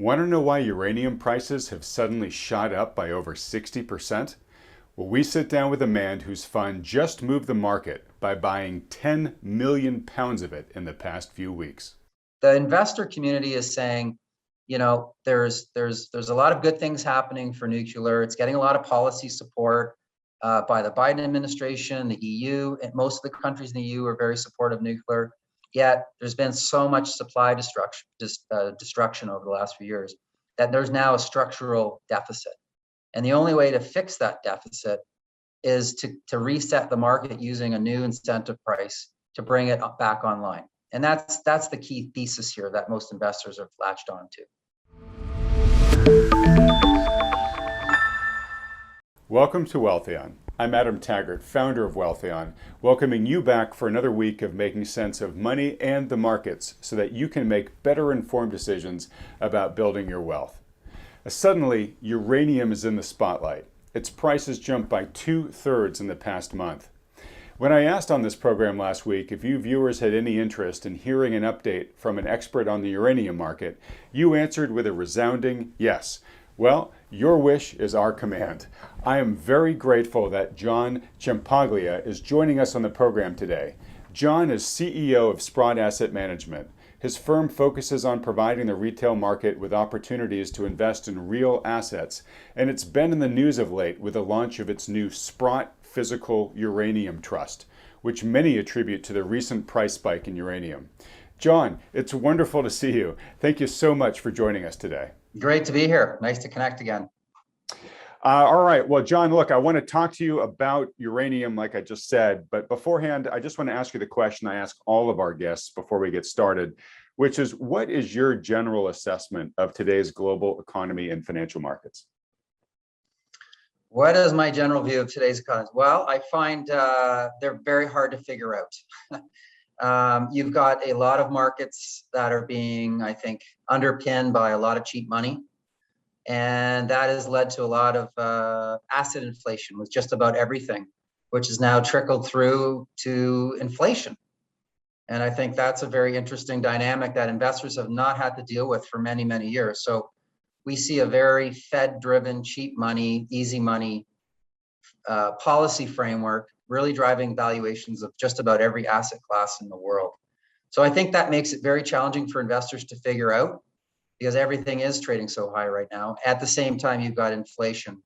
Want to know why uranium prices have suddenly shot up by over 60%? Well, we sit down with a man whose fund just moved the market by buying 10 million pounds of it in the past few weeks. The investor community is saying, there's a lot of good things happening for nuclear. It's getting a lot of policy support by the Biden administration, the EU, and most of the countries in the EU are very supportive of nuclear. Yet there's been so much supply destruction over the last few years that there's now a structural deficit. And the only way to fix that deficit is to reset the market using a new incentive price to bring it back online. And that's the key thesis here that most investors have latched on to. Welcome to Wealthion. I'm Adam Taggart, founder of Wealthion, welcoming you back for another week of making sense of money and the markets so that you can make better informed decisions about building your wealth. Suddenly, uranium is in the spotlight. Its prices jumped by 2/3 in the past month. When I asked on this program last week if you viewers had any interest in hearing an update from an expert on the uranium market, you answered with a resounding yes. Well, your wish is our command. I am very grateful that John Ciampaglia is joining us on the program today. John is CEO of Sprott Asset Management. His firm focuses on providing the retail market with opportunities to invest in real assets, and it's been in the news of late with the launch of its new Sprott Physical Uranium Trust, which many attribute to the recent price spike in uranium. John, it's wonderful to see you. Thank you so much for joining us today. Great to be here. Nice to connect again. All right. Well, John, look, I want to talk to you about uranium, like I just said, but beforehand, I just want to ask you the question I ask all of our guests before we get started, which is, what is your general assessment of today's global economy and financial markets? What is my general view of today's economy? Well, I find they're very hard to figure out. You've got a lot of markets that are being, I think, underpinned by a lot of cheap money. And that has led to a lot of asset inflation with just about everything, which has now trickled through to inflation. And I think that's a very interesting dynamic that investors have not had to deal with for many, many years. So we see a very Fed-driven, cheap money, easy money policy framework really driving valuations of just about every asset class in the world. So I think that makes it very challenging for investors to figure out, because everything is trading so high right now. At the same time, you've got inflation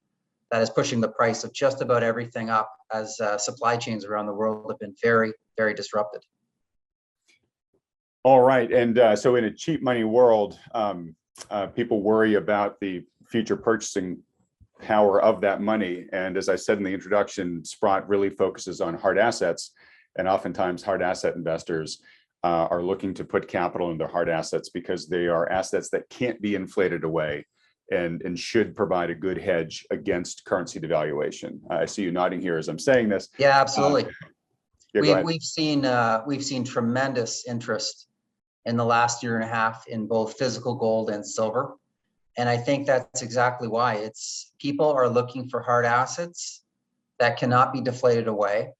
that is pushing the price of just about everything up as supply chains around the world have been very, very disrupted. All right. And so in a cheap money world, people worry about the future purchasing power of that money. And as I said in the introduction, Sprott really focuses on hard assets, and oftentimes hard asset investors are looking to put capital into hard assets because they are assets that can't be inflated away and should provide a good hedge against currency devaluation. I see you nodding here as I'm saying this. Yeah, absolutely. We've seen tremendous interest in the last year and a half in both physical gold and silver. And I think that's exactly why. It's people are looking for hard assets that cannot be deflated away.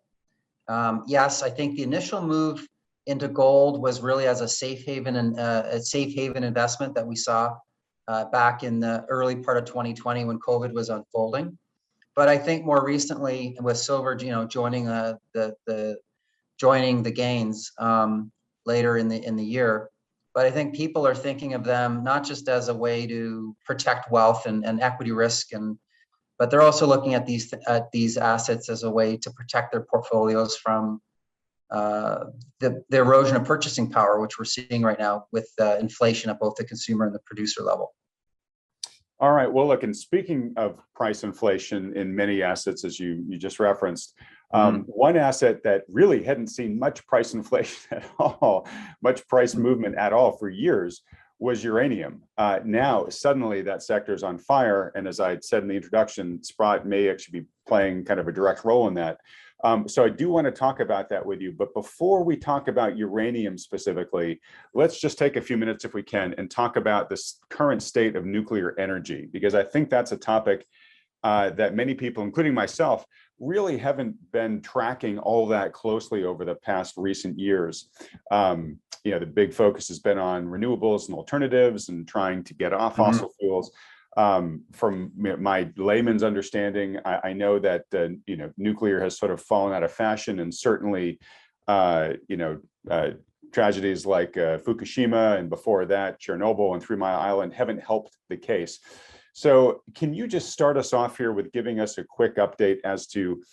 Yes, I think the initial move into gold was really as a safe haven and a safe haven investment that we saw back in the early part of 2020 when COVID was unfolding. But I think more recently with silver, joining the gains later in the year. But I think people are thinking of them not just as a way to protect wealth and equity risk, but they're also looking at these assets as a way to protect their portfolios from the erosion of purchasing power, which we're seeing right now with inflation at both the consumer and the producer level. All right. Well, look, and speaking of price inflation in many assets, as you just referenced, one asset that really hadn't seen much price inflation at all, much price movement at all for years, was uranium. Now, suddenly that sector is on fire. And as I said in the introduction, Sprott may actually be playing kind of a direct role in that. So I do want to talk about that with you. But before we talk about uranium specifically, let's just take a few minutes, if we can, and talk about this current state of nuclear energy, because I think that's a topic that many people, including myself, really haven't been tracking all that closely over the past recent years. The big focus has been on renewables and alternatives and trying to get off fossil fuels. From my layman's understanding, I know that nuclear has sort of fallen out of fashion, and certainly tragedies like Fukushima and before that Chernobyl and 3 Mile Island haven't helped the case. So can you just start us off here with giving us a quick update as to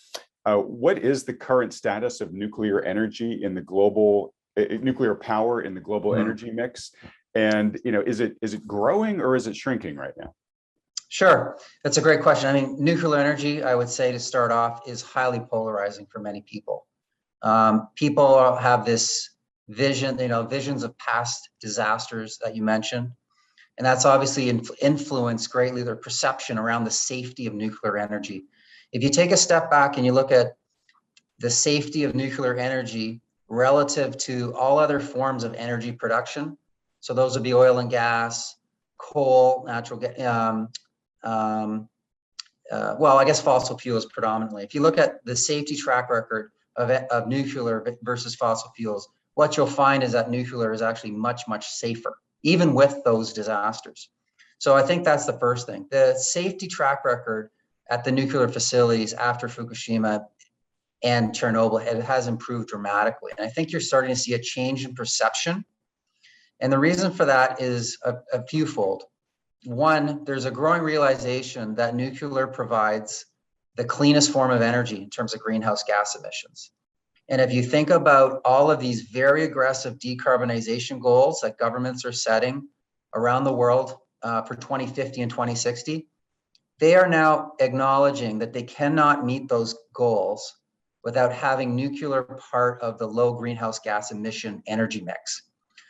what is the current status of nuclear energy in the global nuclear power in the global energy mix, and is it growing or is it shrinking right now? Sure, that's a great question. I mean, nuclear energy, I would say to start off, is highly polarizing for many people. People have this vision, visions of past disasters that you mentioned, and that's obviously influenced greatly their perception around the safety of nuclear energy. If you take a step back and you look at the safety of nuclear energy relative to all other forms of energy production, so those would be oil and gas, coal, natural gas, well, I guess fossil fuels predominantly. If you look at the safety track record of nuclear versus fossil fuels, what you'll find is that nuclear is actually much, much safer, even with those disasters. So I think that's the first thing. The safety track record at the nuclear facilities after Fukushima and Chernobyl, it has improved dramatically. And I think you're starting to see a change in perception. And the reason for that is a fewfold. One, there's a growing realization that nuclear provides the cleanest form of energy in terms of greenhouse gas emissions. And if you think about all of these very aggressive decarbonization goals that governments are setting around the world for 2050 and 2060, they are now acknowledging that they cannot meet those goals without having nuclear part of the low greenhouse gas emission energy mix.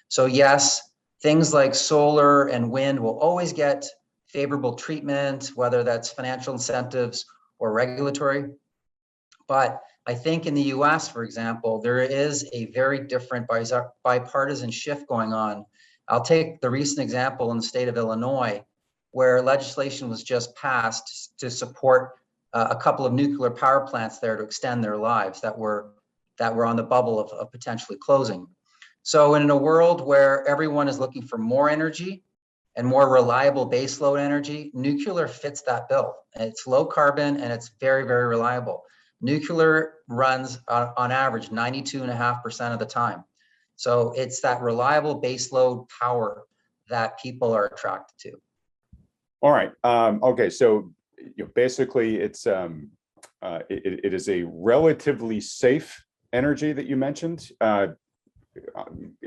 So yes, things like solar and wind will always get favorable treatment, whether that's financial incentives or regulatory. But I think in the US, for example, there is a very different bipartisan shift going on. I'll take the recent example in the state of Illinois, where legislation was just passed to support a couple of nuclear power plants there to extend their lives that were on the bubble of potentially closing. So in a world where everyone is looking for more energy and more reliable baseload energy, nuclear fits that bill. It's low carbon and it's very, very reliable. Nuclear runs on average 92.5% of the time. So it's that reliable baseload power that people are attracted to. All right. Okay. So basically, it is a relatively safe energy that you mentioned.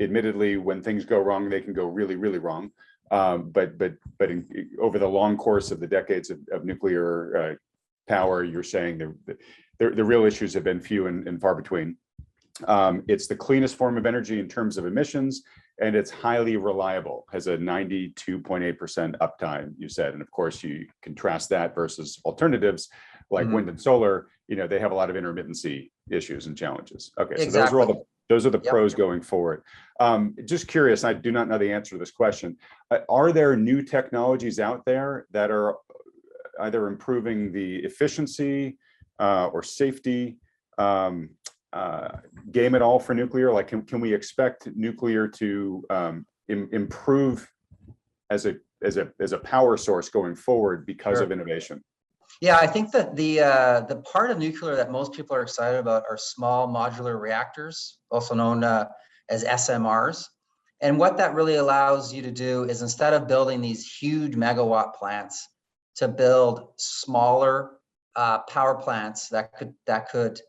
Admittedly, when things go wrong, they can go really, really wrong. But over the long course of the decades of nuclear power, you're saying the real issues have been few and far between. It's the cleanest form of energy in terms of emissions, and it's highly reliable, has a 92.8% uptime, you said. And of course, you contrast that versus alternatives like wind and solar. They have a lot of intermittency issues and challenges. Okay, Exactly. So those are the pros going forward. Just curious, I do not know the answer to this question. Are there new technologies out there that are either improving the efficiency or safety game at all for nuclear? Like, can we expect nuclear to improve as a power source going forward because of innovation? Yeah, I think that the part of nuclear that most people are excited about are small modular reactors, also known as SMRs. And what that really allows you to do is, instead of building these huge megawatt plants, to build smaller power plants that could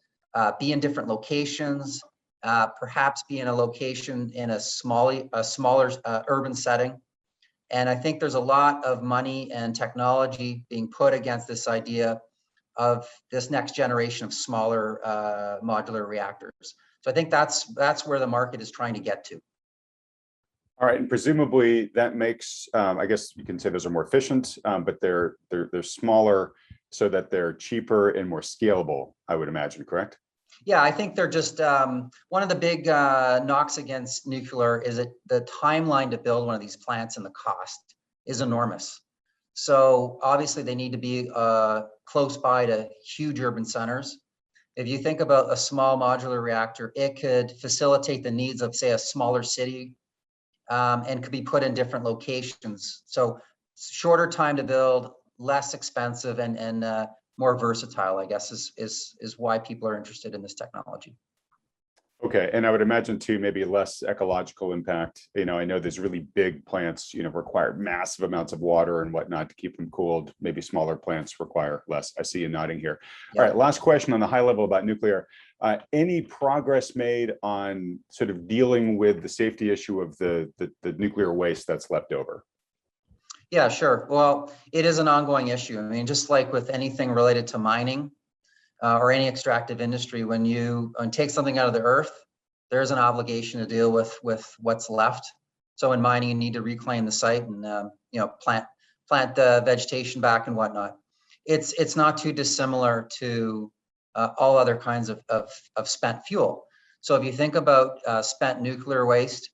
be in different locations, perhaps be in a location in a smaller urban setting. And I think there's a lot of money and technology being put against this idea of this next generation of smaller modular reactors. So I think that's where the market is trying to get to. All right, and presumably that makes, I guess you can say those are more efficient, but they're smaller so that they're cheaper and more scalable, I would imagine, correct? Yeah, I think they're just one of the big knocks against nuclear is that the timeline to build one of these plants and the cost is enormous. So obviously they need to be close by to huge urban centers. If you think about a small modular reactor, it could facilitate the needs of, say, a smaller city, and could be put in different locations. So shorter time to build, less expensive, and more versatile, I guess, is why people are interested in this technology. Okay, and I would imagine too, maybe less ecological impact. I know there's really big plants, require massive amounts of water and whatnot to keep them cooled. Maybe smaller plants require less. I see you nodding here. Yeah. All right, last question on the high level about nuclear. Any progress made on sort of dealing with the safety issue of the nuclear waste that's left over? Yeah, sure. Well, it is an ongoing issue. I mean, just like with anything related to mining, or any extractive industry, when you take something out of the earth, there's an obligation to deal with what's left. So in mining, you need to reclaim the site and plant the vegetation back and whatnot. It's not too dissimilar to all other kinds of spent fuel. So if you think about spent nuclear waste,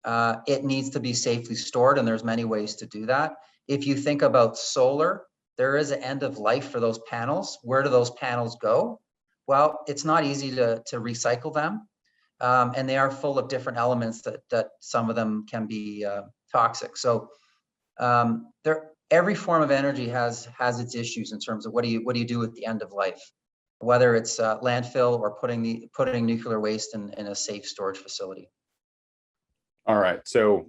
it needs to be safely stored, and there's many ways to do that. If you think about solar, there is an end of life for those panels. Where do those panels go? Well, it's not easy to recycle them, and they are full of different elements that some of them can be toxic. So every form of energy has its issues in terms of what do you do at the end of life, whether it's landfill or putting nuclear waste in a safe storage facility. All right, so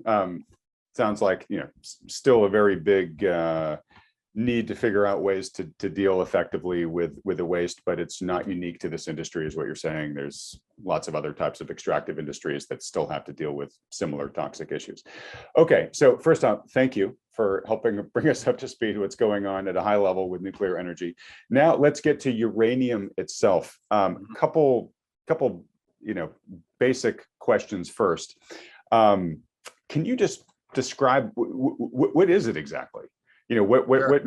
sounds like still a very big need to figure out ways to deal effectively with the waste, but it's not unique to this industry, is what you're saying. There's lots of other types of extractive industries that still have to deal with similar toxic issues. Okay, so first off, thank you for helping bring us up to speed what's going on at a high level with nuclear energy. Now let's get to uranium itself. Couple basic questions first. Can you just describe what is it exactly? What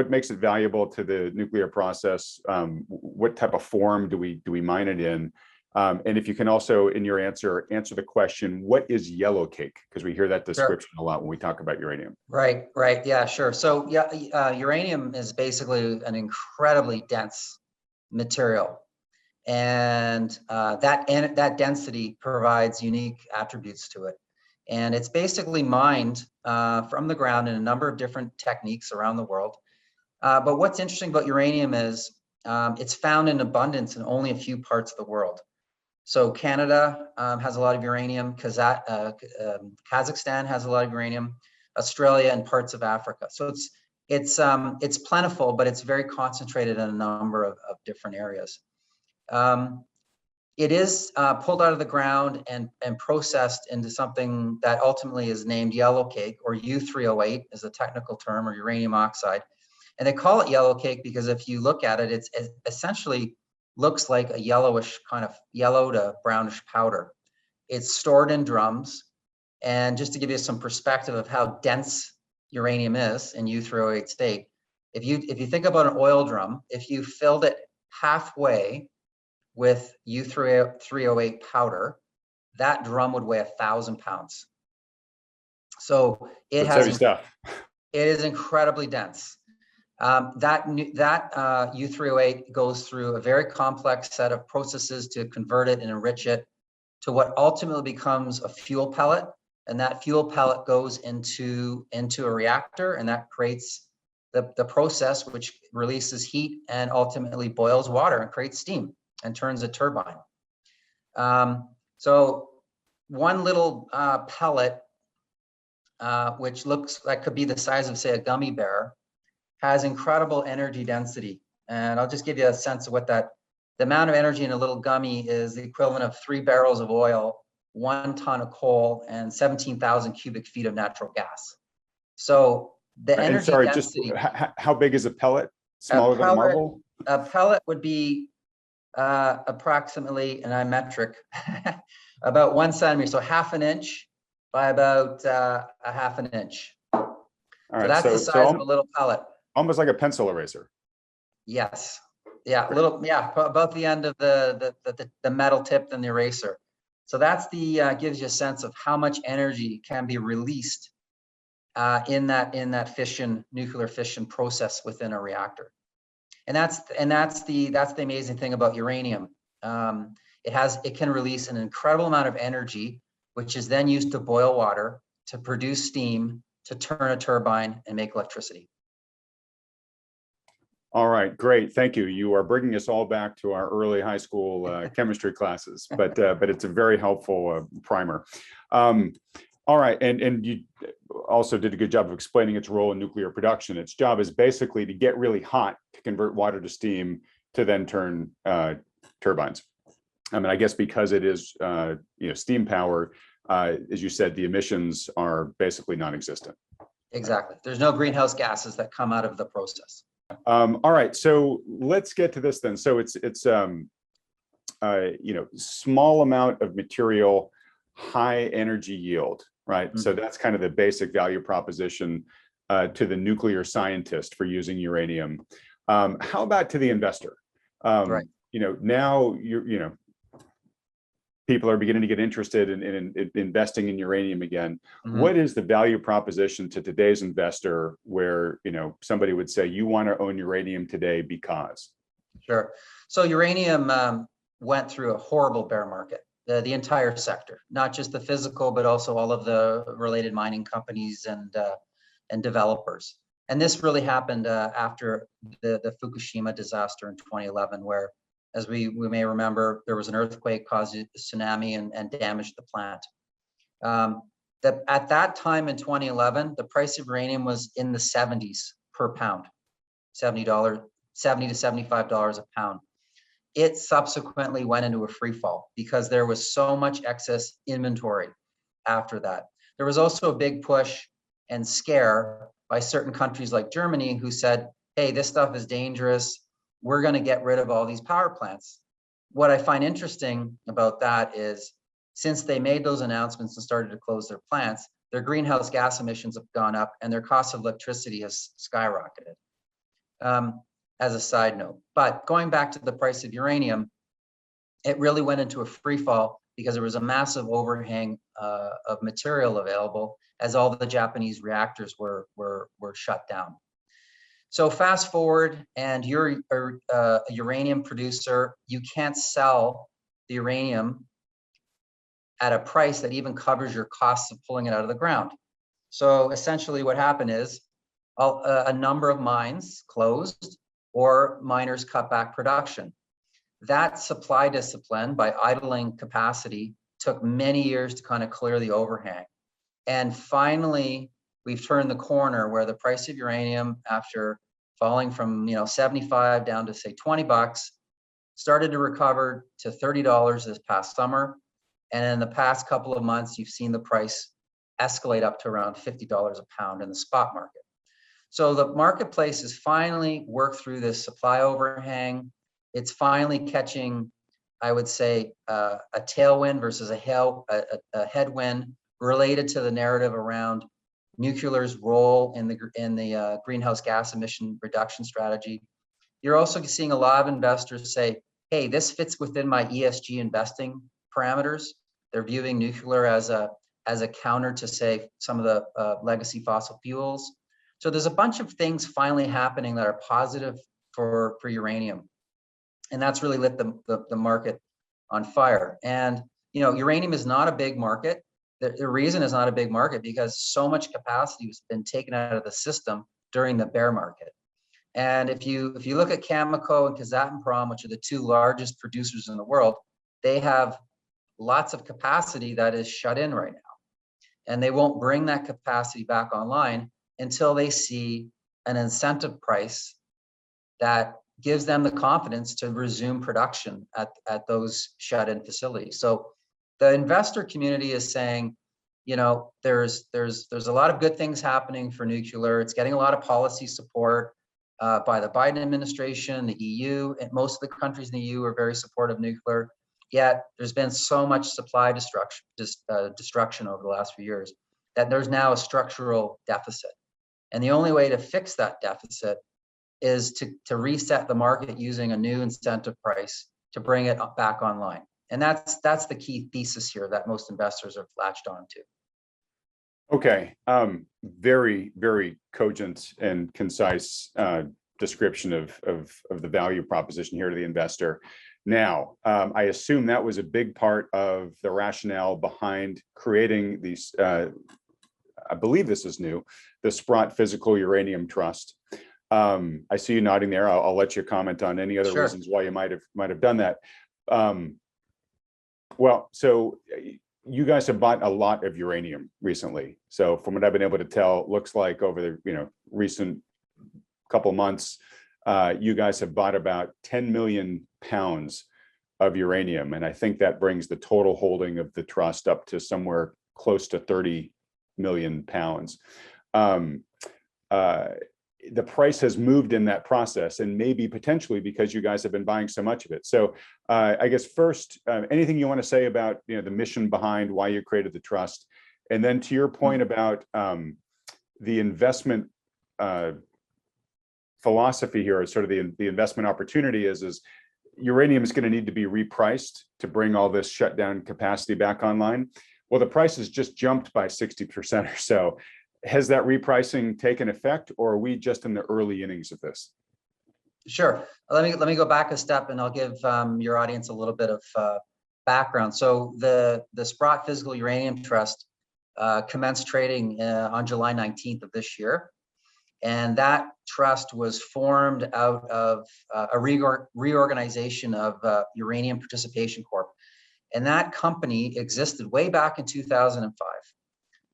makes it valuable to the nuclear process? What type of form do we mine it in? And if you can also, in your answer the question, what is yellowcake? Because we hear that description a lot when we talk about uranium. Right. Yeah, sure. So uranium is basically an incredibly dense material, and that density provides unique attributes to it. And it's basically mined from the ground in a number of different techniques around the world. But what's interesting about uranium is it's found in abundance in only a few parts of the world. So Canada has a lot of uranium, Kazakhstan has a lot of uranium, Australia, and parts of Africa. So it's plentiful, but it's very concentrated in a number of different areas. It is pulled out of the ground and processed into something that ultimately is named yellowcake, or U3O8 is a technical term, or uranium oxide. And they call it yellowcake because if you look at it, it essentially looks like a yellowish, kind of yellow to brownish powder. It's stored in drums. And just to give you some perspective of how dense uranium is in U3O8 state, if you think about an oil drum, if you filled it halfway with U3O8 powder, that drum would weigh 1,000 pounds. So it has heavy stuff. It is incredibly dense. That U3O8 goes through a very complex set of processes to convert it and enrich it to what ultimately becomes a fuel pellet, and that fuel pellet goes into a reactor, and that creates the process which releases heat and ultimately boils water and creates steam and turns a turbine. So one little pellet, which looks like could be the size of, say, a gummy bear, has incredible energy density. And I'll just give you a sense of what the amount of energy in a little gummy is the equivalent of 3 barrels of oil, 1 ton of coal, and 17,000 cubic feet of natural gas. So the energy density. Just how big is a pellet? Smaller than a marble? A pellet would be approximately, and I'm metric, about 1 centimeter, so half an inch by about a half an inch. All right, so that's the size of a little pellet. Almost like a pencil eraser. Yes. Yeah, about the end of the metal tip than the eraser. So that's gives you a sense of how much energy can be released in that nuclear fission process within a reactor. And that's the amazing thing about uranium. It can release an incredible amount of energy, which is then used to boil water, to produce steam, to turn a turbine and make electricity. All right, great, thank you. You are bringing us all back to our early high school chemistry classes, but it's a very helpful primer. All right, and you also did a good job of explaining its role in nuclear production. Its job is basically to get really hot to convert water to steam to then turn turbines. I mean, I guess because it is steam power, as you said, the emissions are basically non-existent. Exactly. There's no greenhouse gases that come out of the process. All right, so let's get to this then. So it's small amount of material, high energy yield, right? Mm-hmm. So that's kind of the basic value proposition to the nuclear scientist for using uranium. How about to the investor? Right. Now people are beginning to get interested in investing in uranium again. Mm-hmm. What is the value proposition to today's investor where, somebody would say, you want to own uranium today because? Sure. So uranium went through a horrible bear market, the entire sector, not just the physical, but also all of the related mining companies and developers. And this really happened after the Fukushima disaster in 2011, where, as we may remember, there was an earthquake, caused a tsunami and damaged the plant. At that time in 2011, the price of uranium was in the 70s per pound, $70 to $75 a pound. It subsequently went into a free fall because there was so much excess inventory after that. There was also a big push and scare by certain countries like Germany who said, hey, this stuff is dangerous. We're going to get rid of all these power plants. What I find interesting about that is, since they made those announcements and started to close their plants, their greenhouse gas emissions have gone up and their cost of electricity has skyrocketed, as a side note. But going back to the price of uranium, it really went into a free fall because there was a massive overhang of material available as all the Japanese reactors were shut down. So fast forward, and you're a uranium producer. You can't sell the uranium at a price that even covers your costs of pulling it out of the ground. So essentially what happened is a number of mines closed or miners cut back production. That supply discipline by idling capacity took many years to kind of clear the overhang. And finally, we've turned the corner where the price of uranium, after falling from 75 down to say $20, started to recover to $30 this past summer. And in the past couple of months, you've seen the price escalate up to around $50 a pound in the spot market. So the marketplace has finally worked through this supply overhang. It's finally catching, I would say, a tailwind versus a headwind related to the narrative around nuclear's role in the greenhouse gas emission reduction strategy. You're also seeing a lot of investors say, hey, this fits within my ESG investing parameters. They're viewing nuclear as a counter to, say, some of the legacy fossil fuels. So there's a bunch of things finally happening that are positive for uranium. And that's really lit the market on fire. And uranium is not a big market. The reason it's not a big market because so much capacity has been taken out of the system during the bear market. And if you look at Cameco and Kazatomprom, which are the two largest producers in the world, they have lots of capacity that is shut in right now. And they won't bring that capacity back online until they see an incentive price that gives them the confidence to resume production at those shut-in facilities. So the investor community is saying, there's a lot of good things happening for nuclear. It's getting a lot of policy support by the Biden administration, the EU, and most of the countries in the EU are very supportive of nuclear. Yet there's been so much supply destruction over the last few years that there's now a structural deficit. And the only way to fix that deficit is to reset the market using a new incentive price to bring it back online. And that's the key thesis here that most investors have latched on to. Okay. Very, very cogent and concise description of the value proposition here to the investor. Now, I assume that was a big part of the rationale behind creating these, I believe this is new, the Sprott Physical Uranium Trust. I see you nodding there. I'll let you comment on any other Sure. reasons why you might have done that. Well, so you guys have bought a lot of uranium recently. So from what I've been able to tell, looks like over the recent couple months, you guys have bought about 10 million pounds of uranium, and I think that brings the total holding of the trust up to somewhere close to 30 million pounds. The price has moved in that process, and maybe potentially because you guys have been buying so much of it. So I guess first, anything you want to say about the mission behind why you created the trust, and then to your point about the investment philosophy here, sort of the investment opportunity is uranium is going to need to be repriced to bring all this shutdown capacity back online. Well, the price has just jumped by 60% or so. Has that repricing taken effect, or are we just in the early innings of this? Sure. Let me go back a step, and I'll give your audience a little bit of background. So the Sprott Physical Uranium Trust commenced trading on July 19th of this year, and that trust was formed out of a reorganization of Uranium Participation Corp, and that company existed way back in 2005.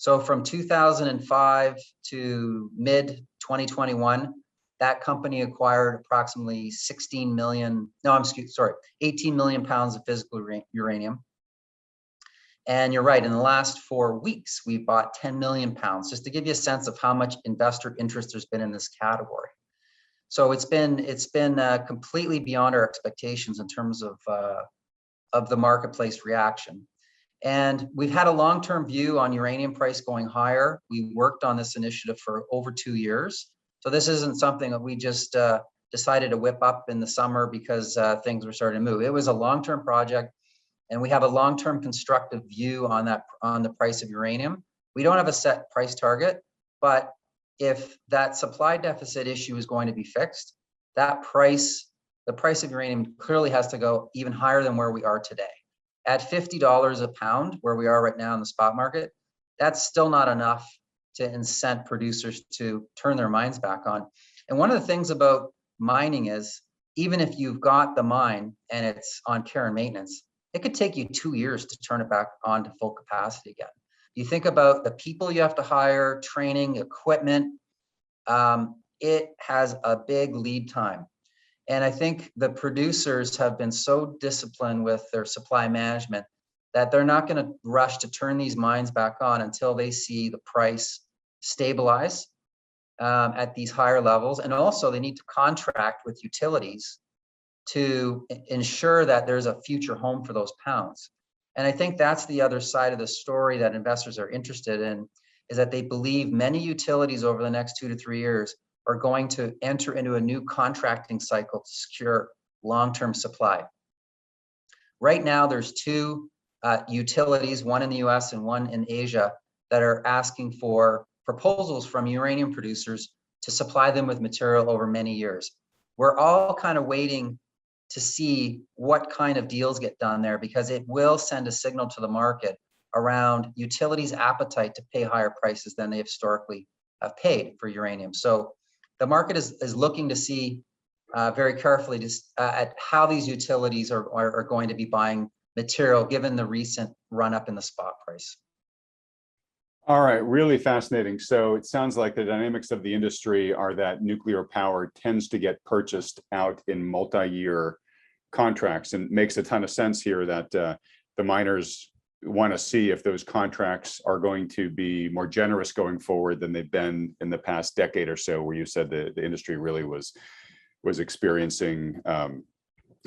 So from 2005 to mid 2021, that company acquired approximately 18 million pounds of physical uranium. And you're right, in the last 4 weeks, we bought 10 million pounds, just to give you a sense of how much investor interest there's been in this category. So it's been completely beyond our expectations in terms of the marketplace reaction. And we've had a long-term view on uranium price going higher. We worked on this initiative for over 2 years. So this isn't something that we just decided to whip up in the summer because things were starting to move. It was a long-term project, and we have a long-term constructive view on the price of uranium. We don't have a set price target, but if that supply deficit issue is going to be fixed, the price of uranium clearly has to go even higher than where we are today. At $50 a pound, where we are right now in the spot market, that's still not enough to incent producers to turn their mines back on. And one of the things about mining is, even if you've got the mine and it's on care and maintenance, it could take you 2 years to turn it back on to full capacity again. You think about the people you have to hire, training, equipment, it has a big lead time. And I think the producers have been so disciplined with their supply management that they're not going to rush to turn these mines back on until they see the price stabilize at these higher levels. And also they need to contract with utilities to ensure that there's a future home for those pounds. And I think that's the other side of the story that investors are interested in, is that they believe many utilities over the next 2 to 3 years are going to enter into a new contracting cycle to secure long-term supply. Right now, there's 2 utilities, one in the US and one in Asia, that are asking for proposals from uranium producers to supply them with material over many years. We're all kind of waiting to see what kind of deals get done there, because it will send a signal to the market around utilities' appetite to pay higher prices than they historically have paid for uranium. So the market is looking to see very carefully at how these utilities are going to be buying material given the recent run up in the spot price. All right, really fascinating. So it sounds like the dynamics of the industry are that nuclear power tends to get purchased out in multi-year contracts, and makes a ton of sense here that the miners want to see if those contracts are going to be more generous going forward than they've been in the past decade or so, where you said the industry really was experiencing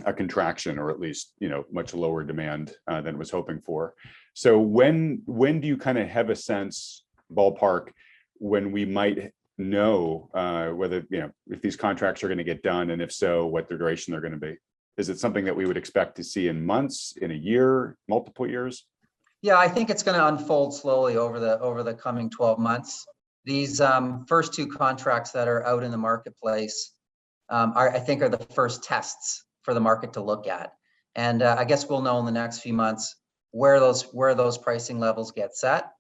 a contraction, or at least much lower demand than was hoping for. So when do you kind of have a sense, ballpark, when we might know whether if these contracts are going to get done, and if so, what the duration they're going to be? Is it something that we would expect to see in months, in a year, multiple years? Yeah, I think it's going to unfold slowly over the coming 12 months. These first two contracts that are out in the marketplace I think are the first tests for the market to look at. And I guess we'll know in the next few months where those pricing levels get set.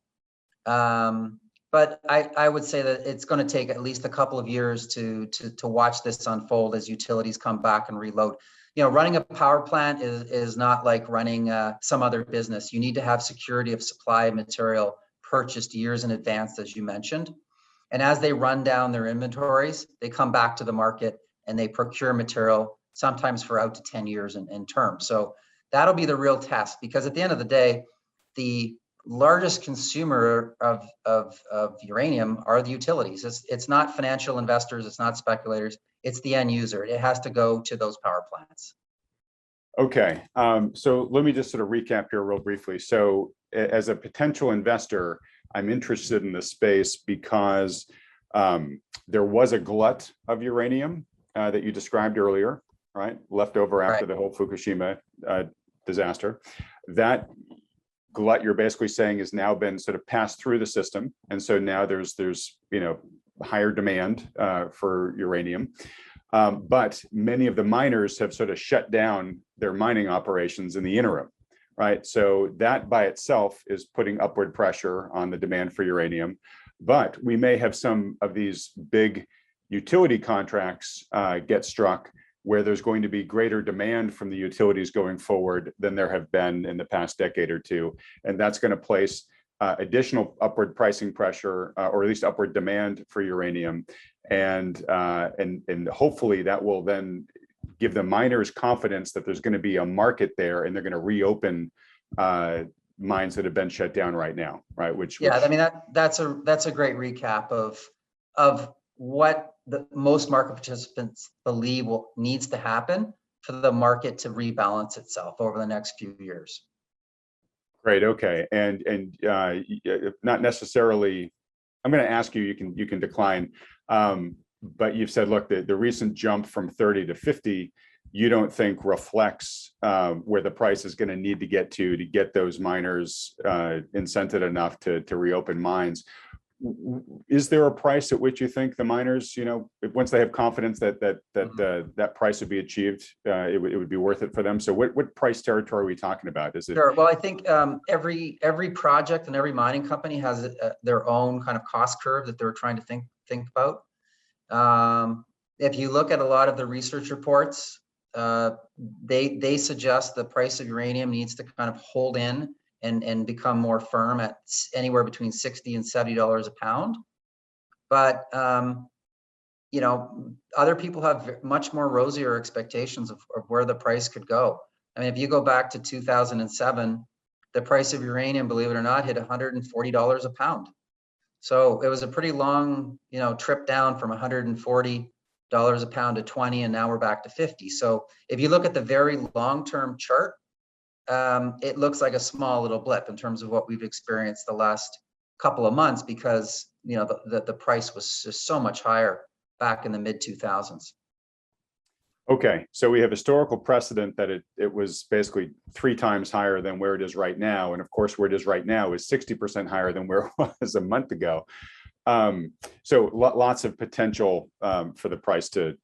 But I would say that it's going to take at least a couple of years to watch this unfold as utilities come back and reload. You know, running a power plant is not like running some other business. You need to have security of supply of material purchased years in advance, as you mentioned. And as they run down their inventories, they come back to the market and they procure material, sometimes for out to 10 years in term. So that'll be the real test, because at the end of the day, the largest consumer of uranium are the utilities. It's not financial investors, it's not speculators, it's the end user. It has to go to those power plants. Okay, so let me just sort of recap here real briefly. So as a potential investor, I'm interested in this space because there was a glut of uranium that you described earlier, right? Left over after the whole Fukushima disaster. That glut, you're basically saying, has now been sort of passed through the system, and so now there's higher demand for uranium. But many of the miners have sort of shut down their mining operations in the interim, right? So that by itself is putting upward pressure on the demand for uranium. But we may have some of these big utility contracts get struck where there's going to be greater demand from the utilities going forward than there have been in the past decade or two. And that's going to place additional upward pricing pressure, or at least upward demand for uranium. And hopefully that will then give the miners confidence that there's going to be a market there, and they're going to reopen mines that have been shut down right now, right? I mean, that's a great recap of what the most market participants believe needs to happen for the market to rebalance itself over the next few years. Great. Okay. And not necessarily, I'm going to ask you, you can decline. But you've said, look, the recent jump from 30 to 50, you don't think reflects where the price is going to need to get those miners incented enough to reopen mines. Is there a price at which you think the miners, once they have confidence that price would be achieved, it would be worth it for them? So what price territory are we talking about? Is it? Sure. Well, I think every project and every mining company has their own kind of cost curve that they're trying to think about. If you look at a lot of the research reports, they suggest the price of uranium needs to kind of hold in and become more firm at anywhere between $60 and $70 a pound. But other people have much more rosier expectations of where the price could go. I mean, if you go back to 2007, the price of uranium, believe it or not, hit $140 a pound. So it was a pretty long, trip down from $140 a pound to 20, and now we're back to 50. So if you look at the very long-term chart, it looks like a small little blip in terms of what we've experienced the last couple of months, because the price was just so much higher back in the mid 2000s. Okay, so we have historical precedent that it was basically 3 times higher than where it is right now, and of course where it is right now is 60% higher than where it was a month ago. So lots of potential for the price to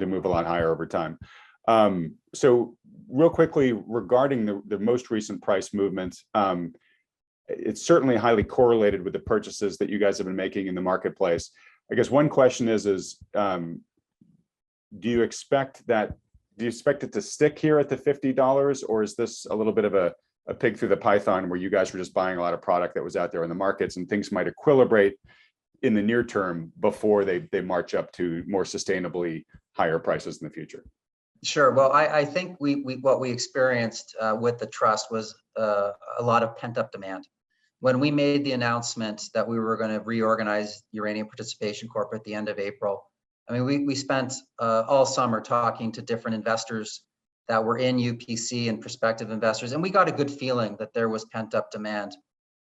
move a lot higher over time. So real quickly, regarding the most recent price movement, it's certainly highly correlated with the purchases that you guys have been making in the marketplace. I guess one question is do you expect it to stick here at the $50, or is this a little bit of a pig through the python where you guys were just buying a lot of product that was out there in the markets and things might equilibrate in the near term before they march up to more sustainably higher prices in the future? Sure. Well, I think what we experienced with the trust was a lot of pent-up demand. When we made the announcement that we were going to reorganize Uranium Participation Corp at the end of April, I mean, we spent all summer talking to different investors that were in UPC and prospective investors, and we got a good feeling that there was pent-up demand.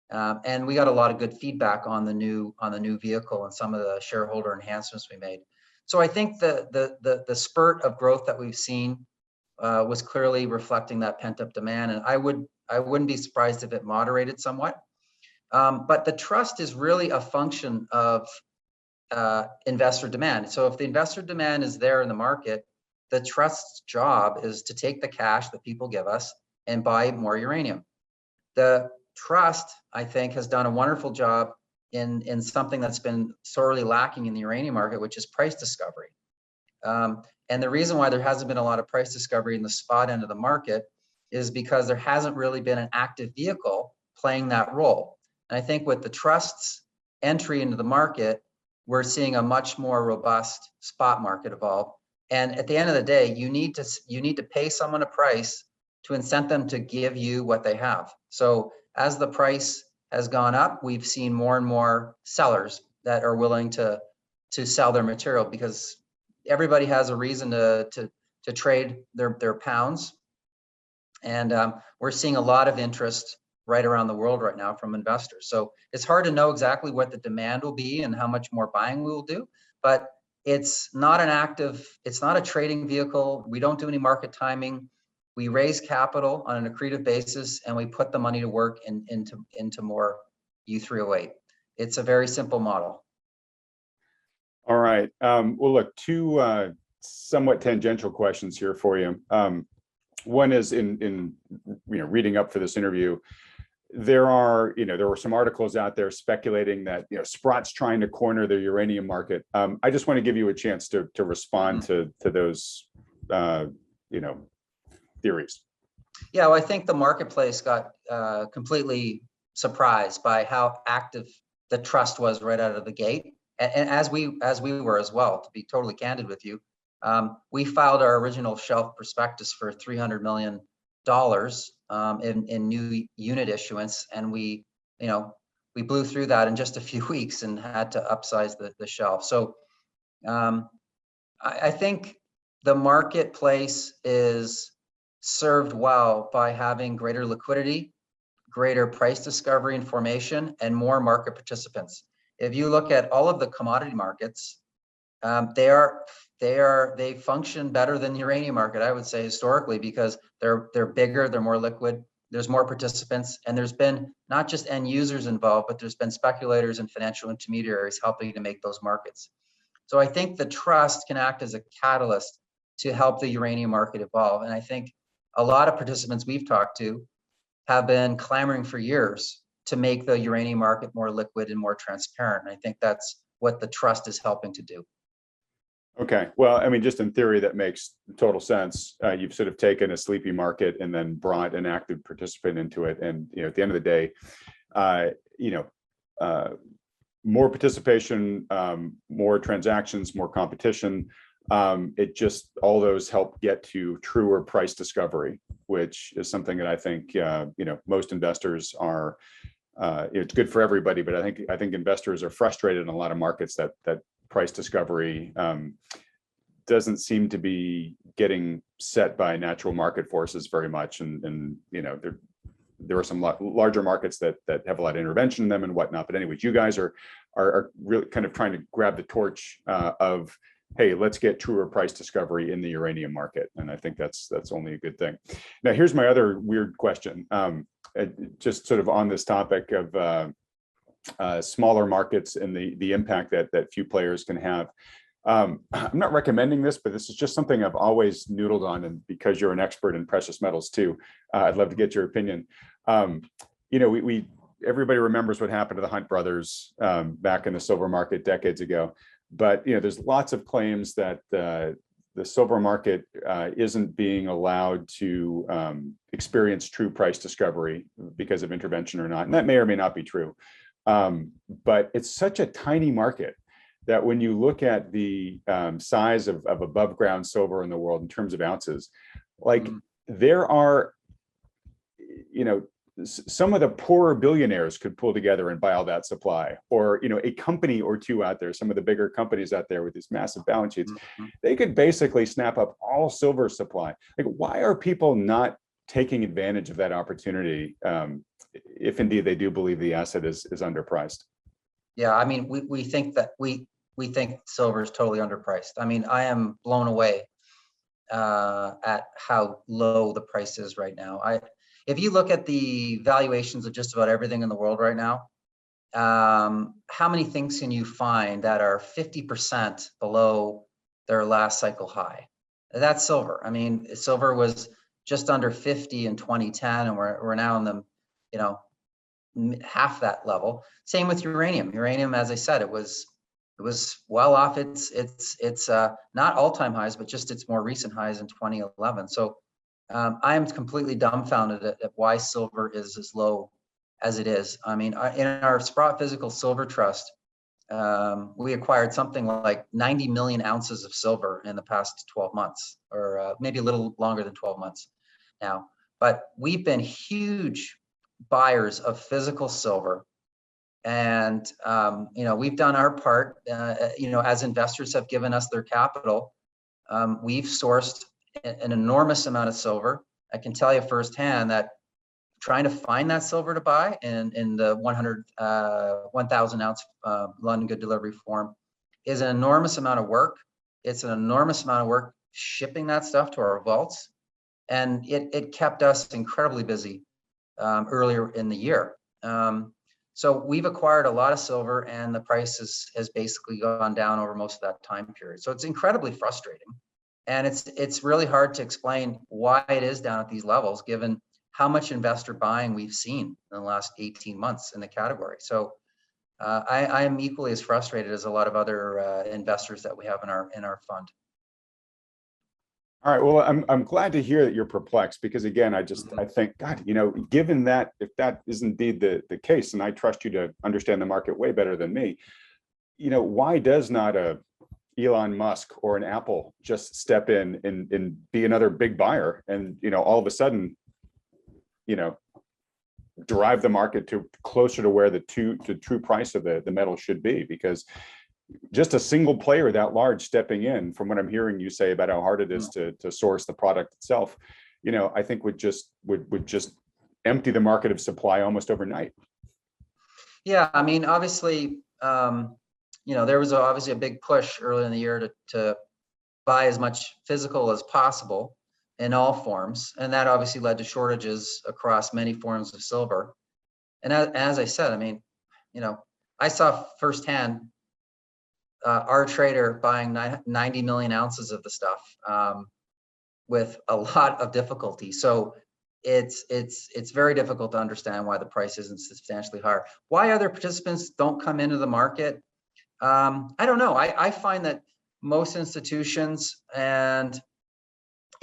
And we got a lot of good feedback on the new vehicle and some of the shareholder enhancements we made. So I think the spurt of growth that we've seen was clearly reflecting that pent-up demand, and I wouldn't be surprised if it moderated somewhat. But the trust is really a function of investor demand. So if the investor demand is there in the market, the trust's job is to take the cash that people give us and buy more uranium. The trust, I think, has done a wonderful job in something that's been sorely lacking in the uranium market, which is price discovery. And the reason why there hasn't been a lot of price discovery in the spot end of the market is because there hasn't really been an active vehicle playing that role. And I think with the trust's entry into the market, we're seeing a much more robust spot market evolve. And at the end of the day, you need to pay someone a price to incent them to give you what they have. So as the price has gone up, we've seen more and more sellers that are willing to sell their material, because everybody has a reason to trade their pounds. And we're seeing a lot of interest right around the world right now from investors. So it's hard to know exactly what the demand will be and how much more buying we will do, but it's not a trading vehicle. We don't do any market timing. We raise capital on an accretive basis, and we put the money to work into more U3O8. It's a very simple model. All right. Well, look, two somewhat tangential questions here for you. One is in reading up for this interview, there were some articles out there speculating that Sprott's trying to corner the uranium market. I just want to give you a chance to respond to those theories. Yeah, well, I think the marketplace got completely surprised by how active the trust was right out of the gate, and as we were as well. To be totally candid with you, we filed our original shelf prospectus for $300 million in new unit issuance, and we blew through that in just a few weeks and had to upsize the shelf. So I think the marketplace is served well by having greater liquidity, greater price discovery and formation, and more market participants. If you look at all of the commodity markets, they function better than the uranium market, I would say, historically, because they're bigger, they're more liquid, there's more participants, and there's been not just end users involved, but there's been speculators and financial intermediaries helping to make those markets. So I think the trust can act as a catalyst to help the uranium market evolve. And I think a lot of participants we've talked to have been clamoring for years to make the uranium market more liquid and more transparent. And I think that's what the trust is helping to do. Okay. Well, I mean, just in theory, that makes total sense. You've sort of taken a sleepy market and then brought an active participant into it. And, at the end of the day, more participation, more transactions, more competition. It just, all those help get to truer price discovery, which is something that I think, most investors are, it's good for everybody, but I think investors are frustrated in a lot of markets that price discovery doesn't seem to be getting set by natural market forces very much. And there are some larger markets that have a lot of intervention in them and whatnot. But anyways, you guys are really kind of trying to grab the torch of, hey, let's get truer price discovery in the uranium market. And I think that's only a good thing. Now, here's my other weird question. Just sort of on this topic of smaller markets and the impact that few players can have. I'm not recommending this, but this is just something I've always noodled on, and because you're an expert in precious metals too, I'd love to get your opinion. Everybody remembers what happened to the Hunt brothers back in the silver market decades ago, but there's lots of claims that the silver market isn't being allowed to experience true price discovery because of intervention or not, and that may or may not be true. But it's such a tiny market that when you look at the size of above ground silver in the world in terms of ounces, like there are, some of the poorer billionaires could pull together and buy all that supply, or, a company or two out there, some of the bigger companies out there with these massive balance sheets, they could basically snap up all silver supply. Like, why are people not taking advantage of that opportunity, if indeed they do believe the asset is underpriced? Yeah, I mean, we think that we think silver is totally underpriced. I mean, I am blown away at how low the price is right now. If you look at the valuations of just about everything in the world right now, how many things can you find that are 50% below their last cycle high? That's silver. I mean, silver was just under 50 in 2010, and we're now in the, you know, half that level. Same with uranium. Uranium, as I said, it was well off its not all-time highs, but just its more recent highs in 2011. So I am completely dumbfounded at why silver is as low as it is. I mean, in our Sprott Physical Silver Trust, we acquired something like 90 million ounces of silver in the past 12 months, or maybe a little longer than 12 months now. But we've been huge buyers of physical silver. And, you know, we've done our part, you know, as investors have given us their capital. We've sourced an enormous amount of silver. I can tell you firsthand that trying to find that silver to buy in the 1,000 ounce London Good Delivery form is an enormous amount of work. It's an enormous amount of work shipping that stuff to our vaults. And it kept us incredibly busy earlier in the year. So we've acquired a lot of silver, and the price has basically gone down over most of that time period. So it's incredibly frustrating. And it's really hard to explain why it is down at these levels, given how much investor buying we've seen in the last 18 months in the category. So I am equally as frustrated as a lot of other investors that we have in our fund. All right. Well, I'm glad to hear that you're perplexed, because again, I think, God, you know, given that if that is indeed the case, and I trust you to understand the market way better than me, you know, why does not a Elon Musk or an Apple just step in and be another big buyer, and, you know, all of a sudden, you know, drive the market to closer to where the true price of the metal should be? Because just a single player that large stepping in, from what I'm hearing you say about how hard it is to source the product itself, you know, I think would just empty the market of supply almost overnight. Yeah, I mean, obviously, you know, there was obviously a big push early in the year to buy as much physical as possible in all forms, and that obviously led to shortages across many forms of silver. And as I said, I mean, you know, I saw firsthand our trader buying 90 million ounces of the stuff with a lot of difficulty. So it's very difficult to understand why the price isn't substantially higher. Why other participants don't come into the market, I don't know. I find that most institutions and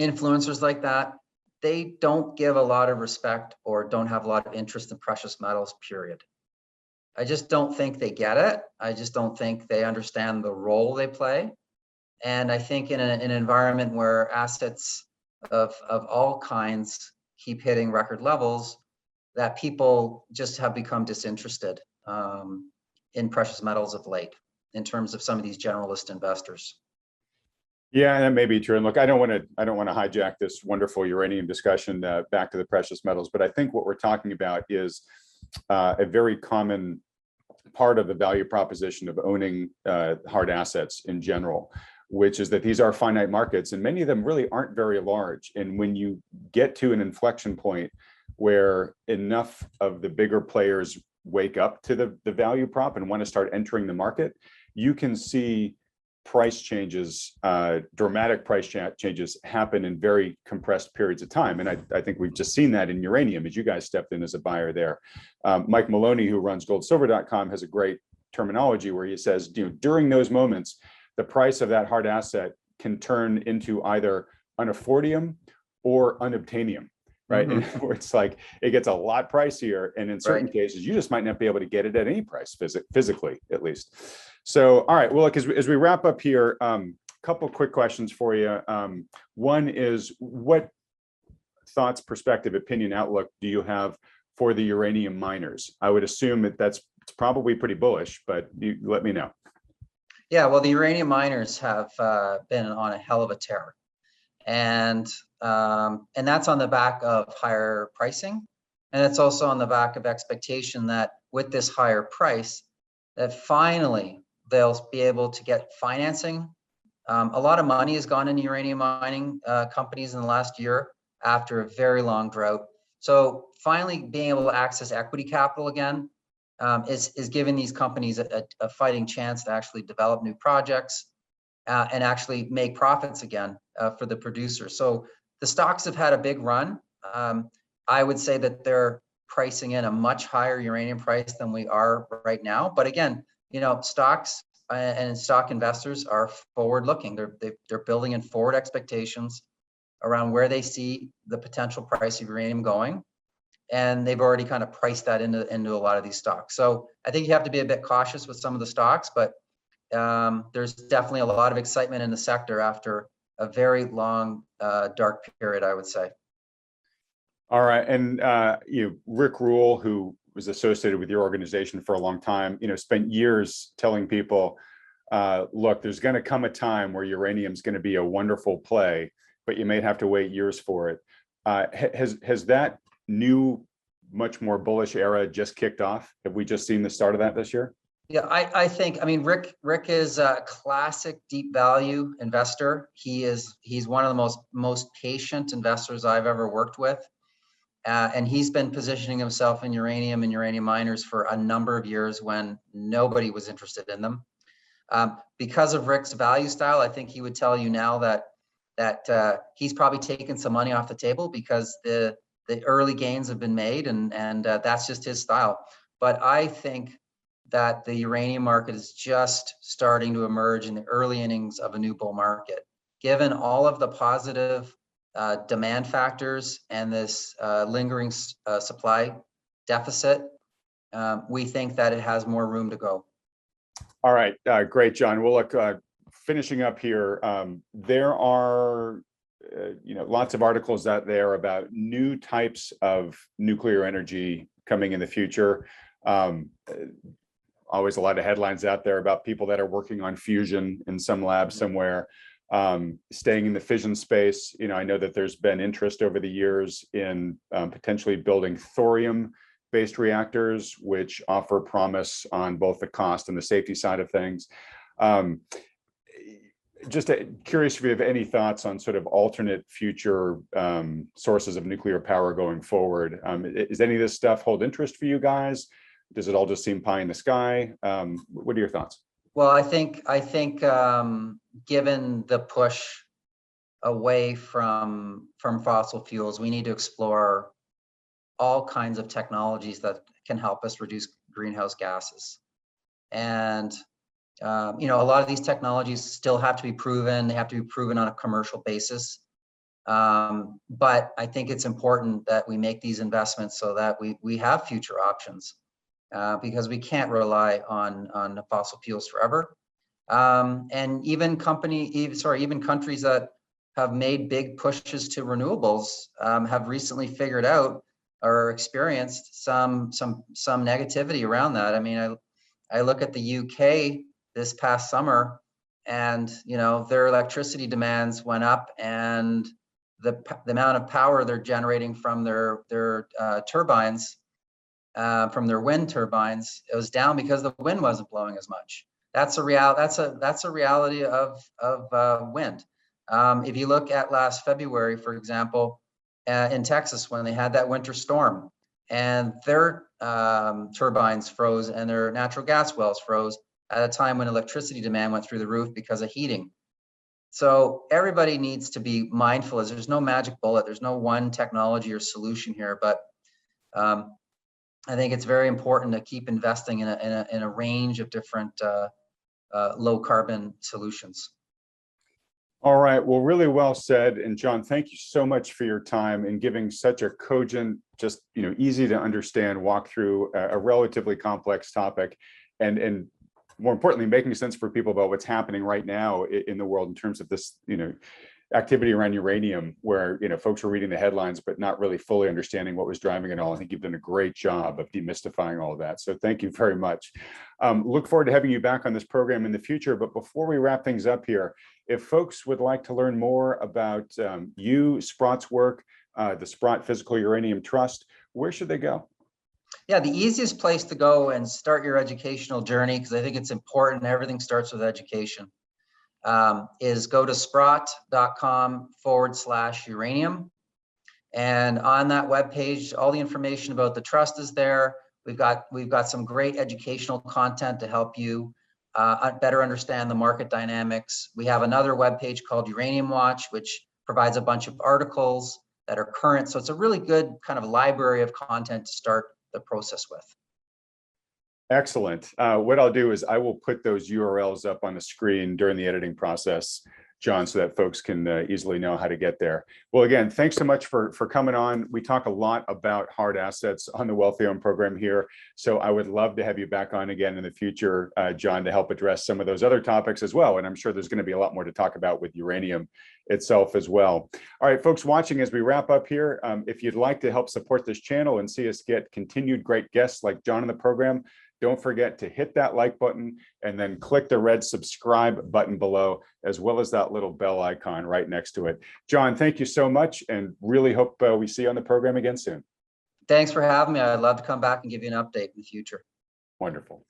influencers like that, they don't give a lot of respect or don't have a lot of interest in precious metals, period. I just don't think they get it. I just don't think they understand the role they play. And I think in an environment where assets of all kinds keep hitting record levels, that people just have become disinterested in precious metals of late, in terms of some of these generalist investors. Yeah, that may be true. And look, I don't want to hijack this wonderful uranium discussion back to the precious metals, but I think what we're talking about is a very common part of the value proposition of owning hard assets in general, which is that these are finite markets, and many of them really aren't very large. And when you get to an inflection point where enough of the bigger players wake up to the value prop and want to start entering the market, you can see price changes, dramatic price changes happen in very compressed periods of time. And I think we've just seen that in uranium as you guys stepped in as a buyer there. Mike Maloney, who runs goldsilver.com, has a great terminology where he says, you know, during those moments, the price of that hard asset can turn into either unaffordium or unobtainium, right? And where it's like, it gets a lot pricier. And in certain cases, you just might not be able to get it at any price physically, at least. So, all right, well, look, as we wrap up here, couple quick questions for you. One is, what thoughts, perspective, opinion, outlook do you have for the uranium miners? I would assume that it's probably pretty bullish, but you let me know. Yeah, well, the uranium miners have been on a hell of a tear, and that's on the back of higher pricing, and it's also on the back of expectation that with this higher price, that finally they'll be able to get financing A lot of money has gone into uranium mining companies in the last year after a very long drought. So finally being able to access equity capital again is giving these companies a fighting chance to actually develop new projects and actually make profits again for the producer. So the stocks have had a big run. I would say that they're pricing in a much higher uranium price than we are right now. But again, stocks and stock investors are forward looking. They're building in forward expectations around where they see the potential price of uranium going. And they've already kind of priced that into a lot of these stocks. So I think you have to be a bit cautious with some of the stocks, but there's definitely a lot of excitement in the sector after a very long, dark period, I would say. All right, and Rick Rule, who was associated with your organization for a long time, spent years telling people, look, there's going to come a time where uranium is going to be a wonderful play, but you may have to wait years for it. Has that new, much more bullish era just kicked off? Have we just seen the start of that this year? Yeah, I think, Rick is a classic deep value investor. He's one of the most patient investors I've ever worked with. And he's been positioning himself in uranium and uranium miners for a number of years when nobody was interested in them. Because of Rick's value style, I think he would tell you now that he's probably taken some money off the table because the early gains have been made, and that's just his style. But I think that the uranium market is just starting to emerge in the early innings of a new bull market, given all of the positive demand factors and this lingering supply deficit. We think that it has more room to go. All right, great, John. Well, look, finishing up here, there are lots of articles out there about new types of nuclear energy coming in the future. Always a lot of headlines out there about people that are working on fusion in some lab somewhere, staying in the fission space. I know that there's been interest over the years in potentially building thorium-based reactors, which offer promise on both the cost and the safety side of things. Just curious if you have any thoughts on sort of alternate future sources of nuclear power going forward. Is any of this stuff hold interest for you guys? Does it all just seem pie in the sky? What are your thoughts? Well, I think given the push away from fossil fuels, we need to explore all kinds of technologies that can help us reduce greenhouse gases. And a lot of these technologies still have to be proven. They have to be proven on a commercial basis. But I think it's important that we make these investments so that we have future options. Because we can't rely on fossil fuels forever. And even countries that have made big pushes to renewables have recently figured out or experienced some negativity around that. I look at the UK this past summer, and their electricity demands went up, and the amount of power they're generating from their turbines. From their wind turbines, it was down because the wind wasn't blowing as much. That's a reality of wind. If you look at last February, for example, in Texas, when they had that winter storm, and their turbines froze and their natural gas wells froze at a time when electricity demand went through the roof because of heating. So everybody needs to be mindful, as there's no magic bullet, there's no one technology or solution here, but I think it's very important to keep investing in a range of different low carbon solutions. All right. Well, really well said. And John, thank you so much for your time and giving such a cogent, just easy to understand walk through a relatively complex topic, and more importantly, making sense for people about what's happening right now in the world in terms of this activity around uranium, where folks are reading the headlines but not really fully understanding what was driving it all. I think you've done a great job of demystifying all of that, so thank you very much. Look forward to having you back on this program in the future. But before we wrap things up here, if folks would like to learn more about you, Sprott's work, the Sprott Physical Uranium Trust, where should they go? Yeah, the easiest place to go and start your educational journey, because I think it's important, everything starts with education, is go to sprott.com/uranium. And on that webpage, all the information about the trust is there. We've got some great educational content to help you better understand the market dynamics. We have another webpage called Uranium Watch, which provides a bunch of articles that are current. So it's a really good kind of library of content to start the process with. Excellent. What I'll do is I will put those URLs up on the screen during the editing process, John, so that folks can easily know how to get there. Well, again, thanks so much for coming on. We talk a lot about hard assets on the Wealthion program here, so I would love to have you back on again in the future, John, to help address some of those other topics as well. And I'm sure there's going to be a lot more to talk about with uranium itself as well. All right, folks watching, as we wrap up here, if you'd like to help support this channel and see us get continued great guests like John in the program, don't forget to hit that like button and then click the red subscribe button below, as well as that little bell icon right next to it. John, thank you so much, and really hope we see you on the program again soon. Thanks for having me. I'd love to come back and give you an update in the future. Wonderful.